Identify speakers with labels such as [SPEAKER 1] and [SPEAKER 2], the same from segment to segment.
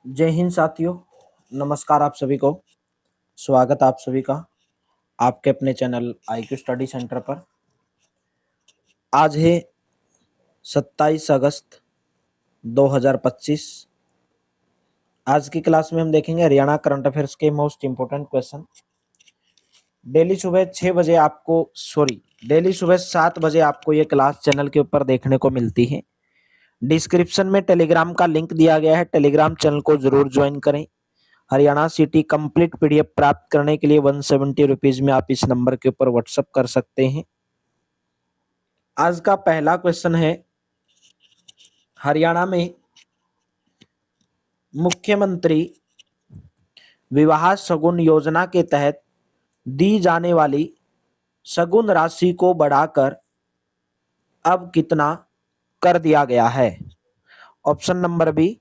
[SPEAKER 1] जय हिंद साथियों। नमस्कार आप सभी को। स्वागत आप सभी का आपके अपने चैनल IQ स्टडी सेंटर पर। आज है 27 अगस्त 2025। आज की क्लास में हम देखेंगे हरियाणा करंट अफेयर्स के मोस्ट इंपोर्टेंट क्वेश्चन। डेली सुबह 7 बजे आपको ये क्लास चैनल के ऊपर देखने को मिलती है। डिस्क्रिप्शन में टेलीग्राम का लिंक दिया गया है, टेलीग्राम चैनल को जरूर ज्वाइन करें। हरियाणा सिटी कंप्लीट PDF प्राप्त करने के लिए 170 रुपीज में आप इस नंबर के ऊपर व्हाट्सएप कर सकते हैं। आज का पहला क्वेश्चन है, हरियाणा में मुख्यमंत्री विवाह शगुन योजना के तहत दी जाने वाली शगुन राशि को बढ़ाकर अब कितना कर दिया गया है? ऑप्शन नंबर बी,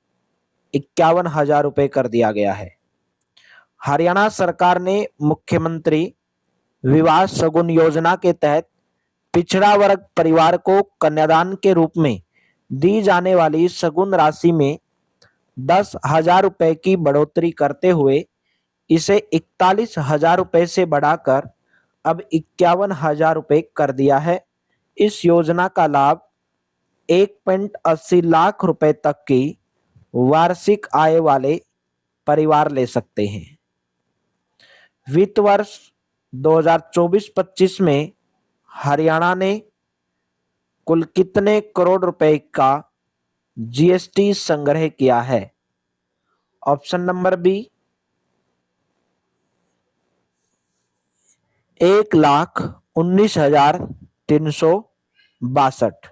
[SPEAKER 1] 51,000 रुपए कर दिया गया है। हरियाणा सरकार ने मुख्यमंत्री विवाह शगुन योजना के तहत पिछड़ा वर्ग परिवार को कन्यादान के रूप में दी जाने वाली शगुन राशि में 10,000 रुपए की बढ़ोतरी करते हुए इसे 41,000 रुपए से बढ़ाकर अब 51,000 रुपए कर दिया है। इस योजना का लाभ 1.80 लाख रुपए तक की वार्षिक आय वाले परिवार ले सकते हैं। वित्त वर्ष 2024-25 में हरियाणा ने कुल कितने करोड़ रुपए का GST संग्रह किया है? Option number B, 1,19,362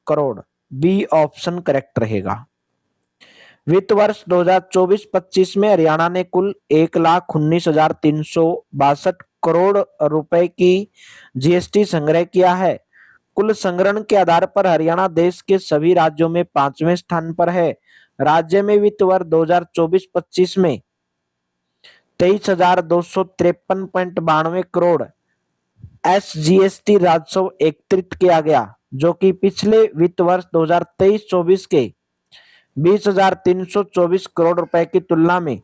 [SPEAKER 1] crore. B option correct रहेगा। वित्त वर्ष 2024-25 में हरियाणा ने कुल 1,19,362 करोड़ रुपए की GST संग्रह किया है। कुल संग्रहण के आधार पर हरियाणा देश के सभी राज्यों में 5वें स्थान पर है। राज्य में वित्त वर्ष 2024-25 में 23,253.92 करोड़ SGST राजस्व एकत्रित किया गया, जो कि पिछले वित्त वर्ष 2023-24 के 20,324 करोड़ रुपए की तुलना में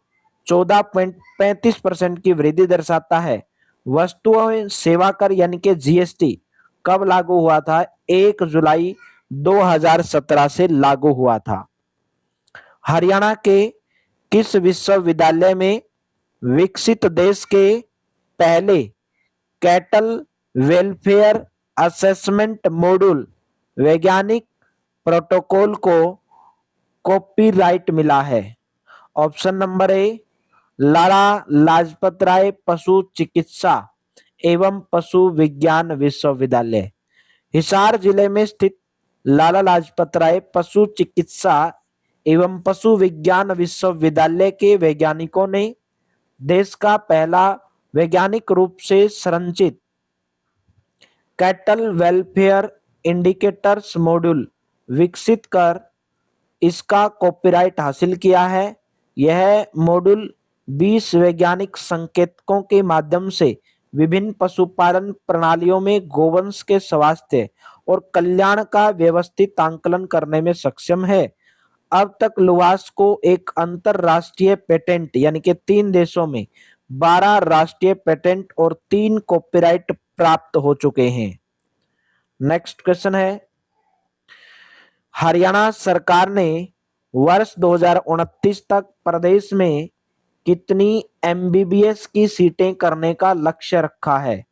[SPEAKER 1] 14.35% की वृद्धि दर्शाता है। वस्तुओं एवं सेवा कर यानी कि GST कब लागू हुआ था? 1 जुलाई 2017 से लागू हुआ था। हरियाणा के किस विश्वविद्यालय में विकसित देश के पहले कैटल वेलफेयर असेसमेंट मॉड्यूल वैज्ञानिक प्रोटोकॉल को कॉपीराइट मिला है? Option number A, Lala Lajpat Rai पशु चिकित्सा एवं पशु विज्ञान विश्वविद्यालय। हिसार जिले में स्थित लाला लाजपत राय पशु चिकित्सा एवं पशु विज्ञान विश्वविद्यालय के वैज्ञानिकों ने देश का पहला वैज्ञानिक रूप से संरचित कैटल वेलफेयर इंडिकेटर्स मॉड्यूल विकसित कर इसका कॉपीराइट हासिल किया है। यह मॉड्यूल 20 वैज्ञानिक संकेतकों के माध्यम से विभिन्न पशुपालन प्रणालियों में गोवंश के स्वास्थ्य और कल्याण का व्यवस्थित आंकलन करने में सक्षम है। अब तक लुवास को एक अंतरराष्ट्रीय पेटेंट यानी कि 3 देशों में 12 राष्ट्रीय पेटेंट और 3 कॉपीराइट प्राप्त हो चुके हैं। नेक्स्ट क्वेश्चन है, हरियाणा सरकार ने वर्ष 2029 तक प्रदेश में कितनी MBBS की सीटें करने का लक्ष्य रखा है?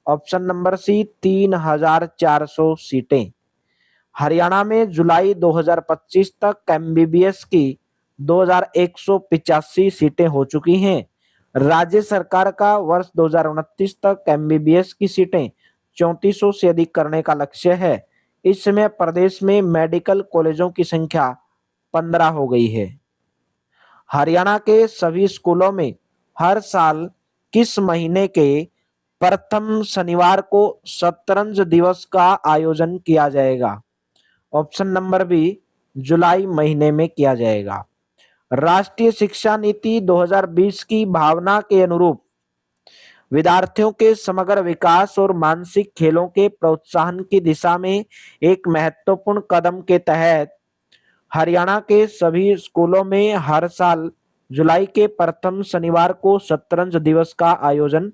[SPEAKER 1] ऑप्शन नंबर सी, 3,400 सीटें। हरियाणा में जुलाई 2025 तक MBBS की 2,185 सीटें हो चुकी हैं। राज्य सरकार का वर्ष 2029 तक MBBS की सीटें 3,400 से अधिक करने का लक्ष्य है। इस समय प्रदेश में मेडिकल कॉलेजों की संख्या 15 हो गई है। हरियाणा के सभी स्कूलों में हर साल किस महीने के प्रथम शनिवार को शतरंज दिवस का आयोजन किया जाएगा? ऑप्शन नंबर बी, जुलाई महीने में किया जाएगा। राष्ट्रीय शिक्षा नीति 2020 की भावना के अनुरूप विद्यार्थियों के समग्र विकास और मानसिक खेलों के प्रोत्साहन की दिशा में एक महत्वपूर्ण कदम के तहत हरियाणा के सभी स्कूलों में हर साल जुलाई के प्रथम शनिवार को शतरंज दिवस का आयोजन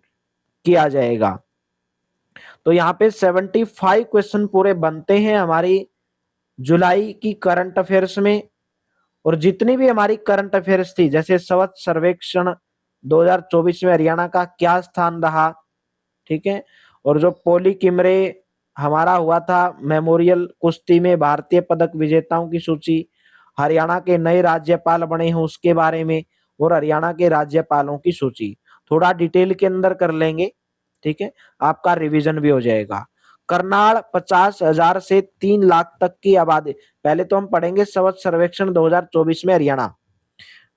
[SPEAKER 1] किया जाएगा। तो यहाँ पे 75 क्वेश्चन पूरे बनते हैं हमारी जुलाई की करंट अफेयर्स में। और जितनी भी हमारी करंट अफेयर्स थी, जैसे स्वच्छ सर्वेक्षण 2024 में हरियाणा का क्या स्थान रहा, ठीक है। और जो पोली किमरे हमारा हुआ था मेमोरियल कुश्ती में भारतीय पदक विजेताओं की सूची, हरियाणा के नए राज्यपाल बने हैं उसके बारे में, और हरियाणा के राज्यपालों की सूची थोड़ा डिटेल के अंदर कर लेंगे, ठीक है। आपका रिवीजन भी हो जाएगा। करनाल 50,000 से 3 लाख तक की आबादी। पहले तो हम पढ़ेंगे स्वच्छ सर्वेक्षण 2024 में हरियाणा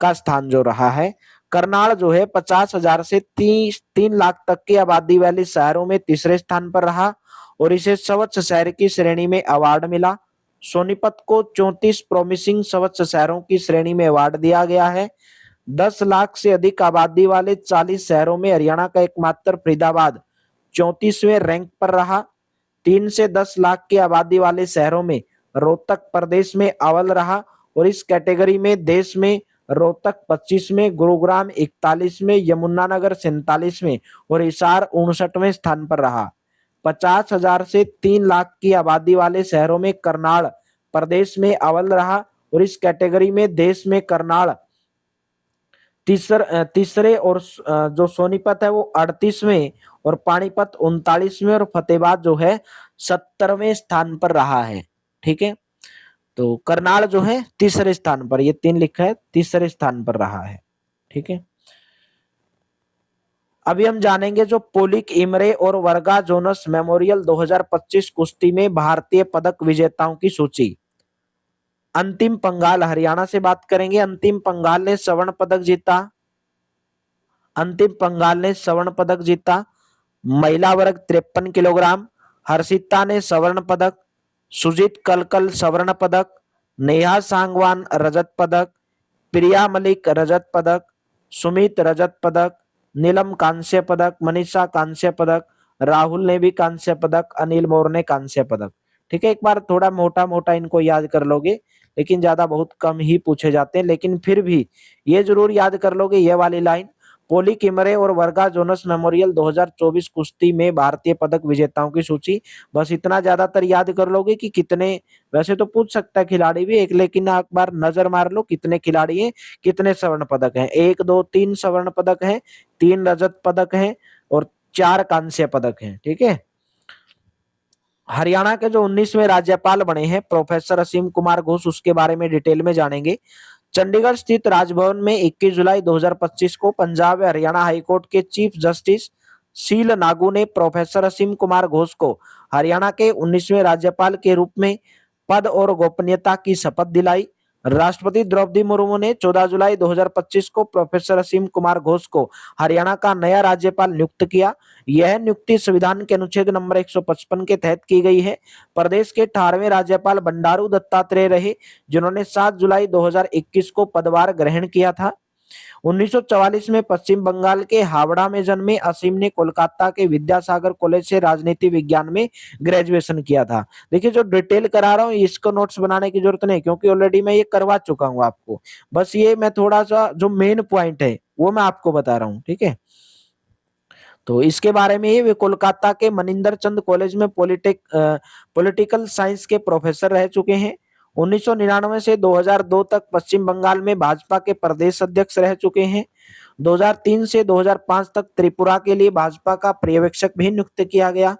[SPEAKER 1] का स्थान जो रहा है। करनाल जो है 50,000 से 3 लाख तक की आबादी वाले शहरों में तीसरे स्थान पर रहा और इसे स्वच्छ शहर की श्रेणी में अवार्ड मिला। सोनीपत को 34 प्रोमिसिंग स्वच्छ शहरों की श्रेणी में अवार्ड दिया गया है। 10 लाख से अधिक आबादी वाले 40 शहरों में हरियाणा का एकमात्र फरीदाबाद 34वें रैंक पर रहा। 3 से 10 लाख की आबादी वाले शहरों में रोहतक प्रदेश में अव्वल रहा और इस कैटेगरी में देश में रोहतक 25 में, गुरुग्राम 41 में, यमुनानगर 47 में और हिसार 59वें स्थान पर रहा। 50,000 से 3 लाख की आबादी वाले शहरों में करनाल प्रदेश में अव्वल रहा और इस कैटेगरी में देश में करनाल तीसरे और जो सोनीपत है वो 38वें और पानीपत 39वें और फतेहाबाद जो है 70वें स्थान पर रहा है, ठीक है। तो करनाल जो है तीसरे स्थान पर, ये 3 लिखा है, तीसरे स्थान पर रहा है, ठीक है। अभी हम जानेंगे जो पोलिक इमरे और वर्गा जोनस मेमोरियल 2025 कुश्ती में भारतीय पदक विजेताओं की सूची। अंतिम पंगाल हरियाणा से बात करेंगे। अंतिम पंगाल ने स्वर्ण पदक जीता। अंतिम पंगाल ने स्वर्ण पदक जीता। महिला वर्ग 53 किलोग्राम। हर्षिता ने स्वर्ण पदक। सुजीत कलकल स्वर्ण पदक। नेहा सांगवान रजत पदक। प्रिया मलिक रजत पदक। सुमित रजत पदक। नीलम कांस्य पदक। मनीषा कांस्य पदक। राहुल ने भी कांस्य पदक। अनिल मोर ने कांस्य पदक, ठीक है। एक बार थोड़ा मोटा मोटा इनको याद कर लोगे, लेकिन ज्यादा बहुत कम ही पूछे जाते हैं, लेकिन फिर भी ये जरूर याद कर लोगे ये वाली लाइन। पोली किमरे और वर्गा जोनस मेमोरियल 2024 कुश्ती में भारतीय पदक विजेताओं की सूची। बस इतना ज्यादातर याद कर लोगे कि कितने, वैसे तो पूछ सकता है खिलाड़ी भी एक, लेकिन एक बार नजर मार लो कितने खिलाड़ी हैं, कितने स्वर्ण पदक हैं। 1 2 3 स्वर्ण पदक हैं, 3 रजत पदक हैं और 4 कांस्य पदक हैं, ठीक है। हरियाणा के जो 19वें राज्यपाल बने हैं प्रोफेसर असीम कुमार घोष, उसके बारे में डिटेल में जानेंगे। चंडीगढ़ स्थित राजभवन में 21 जुलाई 2025 को पंजाब हरियाणा हाईकोर्ट के चीफ जस्टिस शील नागू ने प्रोफेसर असीम कुमार घोष को हरियाणा के 19वें राज्यपाल के रूप में पद और गोपनीयता की शपथ दिलाई। राष्ट्रपति द्रौपदी मुर्मू ने 14 जुलाई 2025 को प्रोफेसर असीम कुमार घोष को हरियाणा का नया राज्यपाल नियुक्त किया। यह नियुक्ति संविधान के अनुच्छेद नंबर 155 के तहत की गई है। प्रदेश के 18वें राज्यपाल बंडारू दत्तात्रेय रहे, जिन्होंने 7 जुलाई 2021 को पदभार ग्रहण किया था। 1944 में पश्चिम बंगाल के हावड़ा में जन्मे असीम ने कोलकाता के विद्यासागर कॉलेज से राजनीति विज्ञान में ग्रेजुएशन किया था। देखिए जो डिटेल करा रहा हूँ इसको नोट्स बनाने की जरूरत नहीं, क्योंकि ऑलरेडी मैं ये करवा चुका हूँ आपको। बस ये मैं थोड़ा सा जो मेन पॉइंट है वो मैं आपको बता रहा हूँ, ठीक है। तो इसके बारे में ये वे कोलकाता के मनिंदर चंद कॉलेज में पॉलिटिकल साइंस के प्रोफेसर रह चुके हैं। 1999 से 2002 तक पश्चिम बंगाल में भाजपा के प्रदेश अध्यक्ष रह चुके हैं। 2003 से 2005 तक त्रिपुरा के लिए भाजपा का पर्यवेक्षक भी नियुक्त किया गया।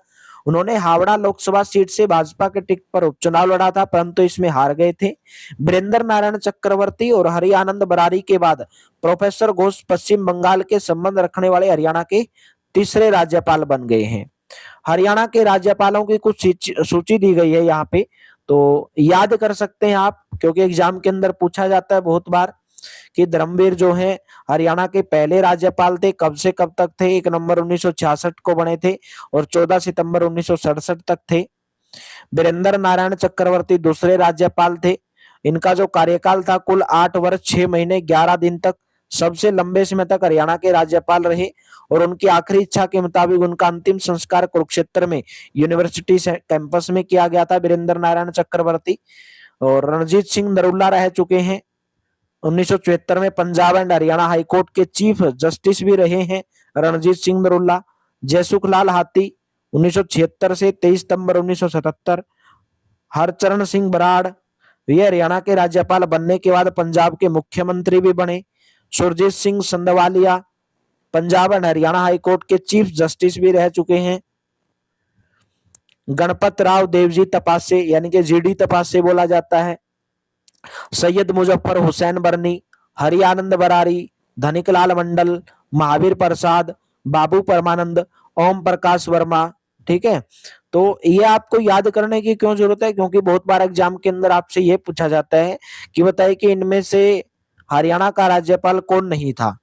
[SPEAKER 1] उन्होंने हावड़ा लोकसभा सीट से भाजपा के टिकट पर उपचुनाव लड़ा था, परंतु इसमें हार गए थे। वीरेंद्र नारायण चक्रवर्ती और हरि आनंद बरारी के बाद प्रोफेसर घोष पश्चिम बंगाल के संबंध रखने वाले हरियाणा के तीसरे राज्यपाल बन गए हैं। हरियाणा के राज्यपालों की कुछ सूची दी गई है यहाँ पे, तो याद कर सकते हैं आप, क्योंकि एग्जाम के अंदर पूछा जाता है बहुत बार कि धर्मवीर जो है हरियाणा के पहले राज्यपाल थे, कब से कब तक थे। 1 नवंबर 1966 को बने थे और 14 सितंबर 1967 तक थे। वीरेंद्र नारायण चक्रवर्ती दूसरे राज्यपाल थे। इनका जो कार्यकाल था कुल 8 वर्ष 6 महीने 11 दिन तक सबसे लंबे समय तक हरियाणा के राज्यपाल रहे और उनकी आखिरी इच्छा के मुताबिक उनका अंतिम संस्कार कुरुक्षेत्र में यूनिवर्सिटी कैंपस में किया गया था वीरेंद्र नारायण चक्रवर्ती। और रणजीत सिंह नरूला रह चुके हैं। 1974 में पंजाब एंड हरियाणा हाईकोर्ट के चीफ जस्टिस भी रहे हैं रणजीत सिंह नरूला। जयसुख लाल हाथी 1976 से 23 सितंबर 1977। हरचरण सिंह बराड़, ये हरियाणा के राज्यपाल बनने के बाद पंजाब के मुख्यमंत्री भी बने। सुरजीत सिंह संधवालिया पंजाब एंड हरियाणा हाईकोर्ट के चीफ जस्टिस भी रह चुके हैं। गणपत राव देवजी तपासे यानी कि जीडी तपासे बोला जाता है। सैयद मुजफ्फर हुसैन बरनी, हरियानंद बरारी, धनिकलाल मंडल, महावीर प्रसाद, बाबू परमानंद, ओम प्रकाश वर्मा। ठीक है, तो ये आपको याद करने की क्यों जरूरत है, क्योंकि बहुत बार एग्जाम के अंदर आपसे ये पूछा जाता है कि बताइए कि इनमें से हरियाणा का राज्यपाल कौन नहीं था।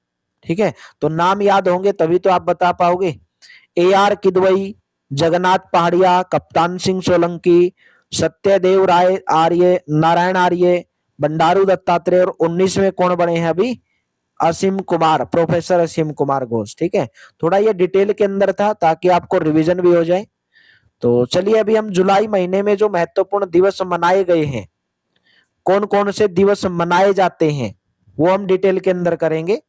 [SPEAKER 1] ठीक है, तो नाम याद होंगे तभी तो आप बता पाओगे। ए आर किदवई, जगन्नाथ पहाड़िया, कप्तान सिंह सोलंकी, सत्यदेव राय आर्य, नारायण आर्य, बंडारू दत्तात्रेय, और 19वें कौन बने हैं अभी, असीम कुमार, प्रोफेसर असीम कुमार घोष। ठीक है, थोड़ा ये डिटेल के अंदर था ताकि आपको रिवीजन भी हो जाए। तो चलिए अभी हम जुलाई महीने में जो महत्वपूर्ण दिवस मनाए गए हैं, कौन कौन से दिवस मनाए जाते हैं, वो हम डिटेल के अंदर करेंगे।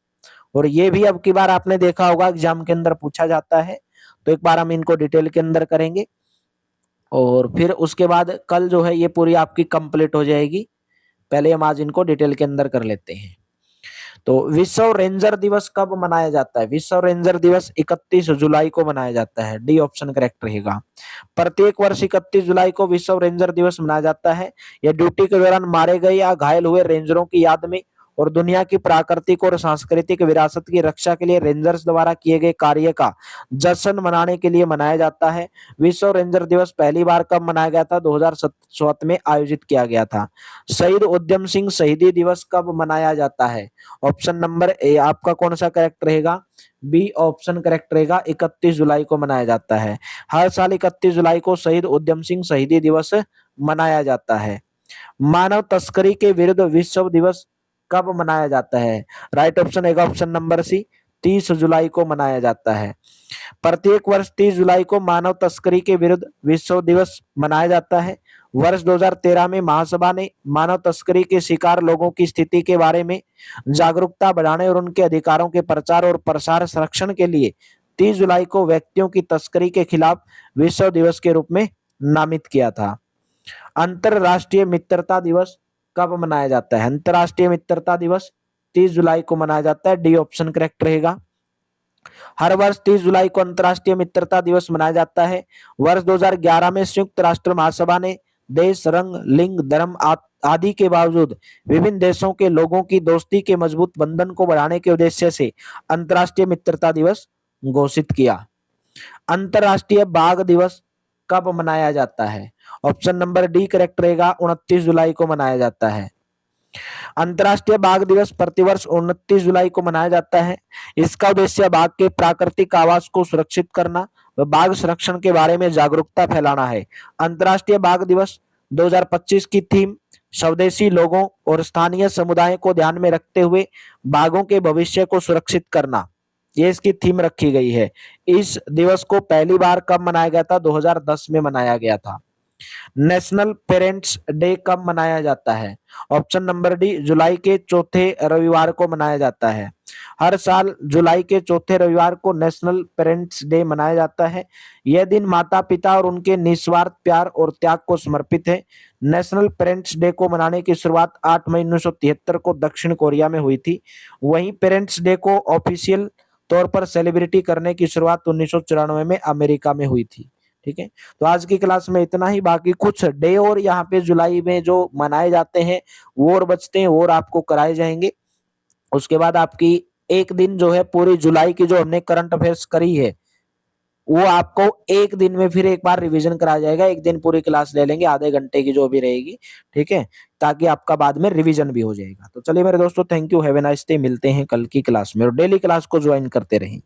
[SPEAKER 1] और ये भी अब की बार आपने देखा होगा एग्जाम के अंदर पूछा जाता है, तो एक बार हम इनको डिटेल के अंदर करेंगे और फिर उसके बाद कल जो है ये पूरी आपकी कंप्लीट हो जाएगी। पहले हम आज इनको डिटेल के अंदर कर लेते हैं। तो विश्व रेंजर दिवस कब मनाया जाता है? विश्व रेंजर दिवस 31 जुलाई को मनाया जाता है। डी ऑप्शन करेक्ट रहेगा। प्रत्येक वर्ष 31 जुलाई को विश्व रेंजर दिवस मनाया जाता है। यह ड्यूटी के दौरान मारे गए या घायल हुए रेंजरों की याद में और दुनिया की प्राकृतिक और सांस्कृतिक विरासत की रक्षा के लिए रेंजर्स द्वारा किए गए कार्य का जश्न मनाने के लिए मनाया जाता है। विश्व रेंजर दिवस पहली बार कब मनाया गया था? 2007 में आयोजित किया गया था। शहीद उद्यम सिंह शहीदी दिवस कब मनाया जाता है? ऑप्शन नंबर ए आपका कौन सा करेक्ट रहेगा? बी ऑप्शन करेक्ट रहेगा, 31 जुलाई को मनाया जाता है। हर साल 31 जुलाई को शहीद उद्यम सिंह शहीदी दिवस मनाया जाता है। मानव तस्करी के विरुद्ध विश्व दिवस कब मनाया जाता है? राइट ऑप्शन रहेगा ऑप्शन नंबर सी, 30 जुलाई को मनाया जाता है। प्रत्येक वर्ष 30 जुलाई को मानव तस्करी के विरुद्ध विश्व दिवस मनाया जाता है। वर्ष 2013 में महासभा ने मानव तस्करी के शिकार लोगों की स्थिति के बारे में जागरूकता बढ़ाने और उनके अधिकारों के प्रचार और प्रसार संरक्षण के लिए 30 जुलाई को व्यक्तियों की तस्करी के खिलाफ विश्व दिवस के रूप में नामित किया था। अंतरराष्ट्रीय मित्रता दिवस कब मनाया जाता है? अंतरराष्ट्रीय मित्रता दिवस 30 जुलाई को मनाया जाता है। डी ऑप्शन करेक्ट रहेगा। हर वर्ष 30 जुलाई को अंतर्राष्ट्रीय मित्रता दिवस मनाया जाता है। वर्ष 2011 में संयुक्त राष्ट्र महासभा ने देश, रंग, लिंग, धर्म आदि के बावजूद विभिन्न देशों के लोगों की दोस्ती के मजबूत बंधन को बढ़ाने के उद्देश्य से अंतर्राष्ट्रीय मित्रता दिवस घोषित किया। अंतर्राष्ट्रीय बाघ दिवस कब मनाया जाता है? ऑप्शन नंबर डी करेक्ट रहेगा, 29 जुलाई को मनाया जाता है। अंतर्राष्ट्रीय बाघ दिवस प्रतिवर्ष 29 जुलाई को मनाया जाता है। इसका उद्देश्य बाघ के प्राकृतिक आवास को सुरक्षित करना व बाघ संरक्षण के बारे में जागरूकता फैलाना है। अंतर्राष्ट्रीय बाघ दिवस 2025 की थीम स्वदेशी लोगों और स्थानीय समुदायों को ध्यान में रखते हुए बाघों के भविष्य को सुरक्षित करना, ये इसकी थीम रखी गई है। इस दिवस को पहली बार कब मनाया गया था? 2010 में मनाया गया था। नेशनल पेरेंट्स डे कब मनाया जाता है? ऑप्शन नंबर डी जुलाई के चौथे रविवार को मनाया जाता है। हर साल जुलाई के चौथे रविवार को नेशनल पेरेंट्स डे मनाया जाता है। यह दिन माता पिता और उनके निस्वार्थ प्यार और त्याग को समर्पित है। नेशनल पेरेंट्स डे को मनाने की शुरुआत 8 मई 1973 को दक्षिण कोरिया में हुई थी। वहीं पेरेंट्स डे को ऑफिशियल तौर पर सेलिब्रिटी करने की शुरुआत 1994 में अमेरिका में हुई थी। ठीक है, तो आज की क्लास में इतना ही। बाकी कुछ डे और यहाँ पे जुलाई में जो मनाए जाते हैं वो और बचते हैं, वो और आपको कराए जाएंगे। उसके बाद आपकी एक दिन जो है पूरी जुलाई की जो हमने करंट अफेयर्स करी है वो आपको एक दिन में फिर एक बार रिवीजन कराया जाएगा। एक दिन पूरी क्लास ले लेंगे, आधे घंटे की जो भी रहेगी। ठीक है, ताकि आपका बाद में रिवीजन भी हो जाएगा। तो चलिए मेरे दोस्तों, thank you, have a nice day. मिलते हैं कल की क्लास में और डेली क्लास को ज्वाइन करते रहें।